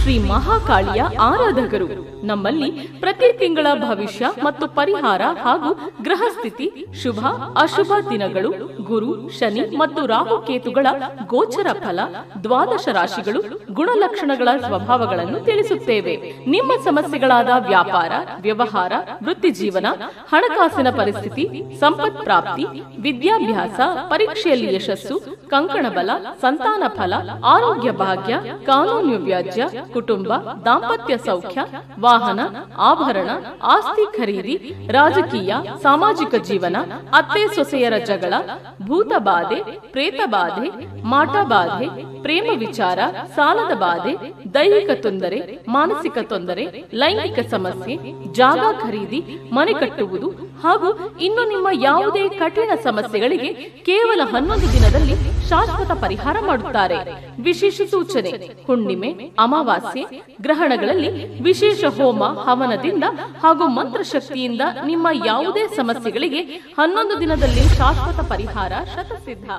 ಶ್ರೀ ಮಹಾಕಾಳಿಯ ಆರಾಧಕರು. ನಮ್ಮಲ್ಲಿ ಪ್ರತಿ ತಿಂಗಳ ಭವಿಷ್ಯ ಮತ್ತು ಪರಿಹಾರ ಹಾಗೂ ಗ್ರಹಸ್ಥಿತಿ, ಶುಭ ಅಶುಭ ದಿನಗಳು, ಗುರು ಶನಿ ಮತ್ತು ರಾಹುಕೇತುಗಳ ಗೋಚರ ಫಲ, ದ್ವಾದಶ ರಾಶಿಗಳು, ಗುಣಲಕ್ಷಣಗಳ ಸ್ವಭಾವಗಳನ್ನು ತಿಳಿಸುತ್ತೇವೆ. ನಿಮ್ಮ ಸಮಸ್ಯೆಗಳಾದ ವ್ಯಾಪಾರ, ವ್ಯವಹಾರ, ವೃತ್ತಿ ಜೀವನ, ಹಣಕಾಸಿನ ಪರಿಸ್ಥಿತಿ, ಸಂಪತ್ ಪ್ರಾಪ್ತಿ, ವಿದ್ಯಾಭ್ಯಾಸ, ಪರೀಕ್ಷೆಯಲ್ಲಿ ಯಶಸ್ಸು, ಕಂಕಣ ಬಲ, ಸಂತಾನ ಫಲ, ಆರೋಗ್ಯ ಭಾಗ್ಯ, ಕಾನೂನು ವ್ಯಾಜ್ಯ, ಕುಟುಂಬ, ದಾಂಪತ್ಯ ಸೌಖ್ಯ, ವಾಹನ, ಆಭರಣ, ಆಸ್ತಿ ಖರೀದಿ, ರಾಜಕೀಯ, ಸಾಮಾಜಿಕ ಜೀವನ, ಅತ್ತೆ ಸೊಸೆಯರ ಜಗಳ, ಭೂತ ಬಾಧೆ, ಪ್ರೇತ ಬಾಧೆ, ಮಾಟ ಬಾಧೆ, ಪ್ರೇಮ ವಿಚಾರ, ಸಾಲದ ಬಾಧೆ, ದೈಹಿಕ ತೊಂದರೆ, ಮಾನಸಿಕ ತೊಂದರೆ, ಲೈಂಗಿಕ ಸಮಸ್ಯೆ, ಜಾಗ ಖರೀದಿ, ಮನೆ ಕಟ್ಟುವುದು ಹಾಗೂ ಇನ್ನು ನಿಮ್ಮ ಯಾವುದೇ ಕಠಿಣ ಸಮಸ್ಯೆಗಳಿಗೆ ಕೇವಲ 11 ದಿನದಲ್ಲಿ ಶಾಶ್ವತ ಪರಿಹಾರ ಮಾಡುತ್ತಾರೆ. ವಿಶೇಷ ಸೂಚನೆ: ಹುಣ್ಣಿಮೆ, ಅಮಾವಾಸ್ಯೆ, ಗ್ರಹಣಗಳಲ್ಲಿ ವಿಶೇಷ ಹೋಮ ಹವನದಿಂದ ಹಾಗೂ ಮಂತ್ರಶಕ್ತಿಯಿಂದ ನಿಮ್ಮ ಯಾವುದೇ ಸಮಸ್ಯೆಗಳಿಗೆ 11 ದಿನದಲ್ಲಿ ಶಾಶ್ವತ ಪರಿಹಾರ ಶತಸಿದ್ಧ.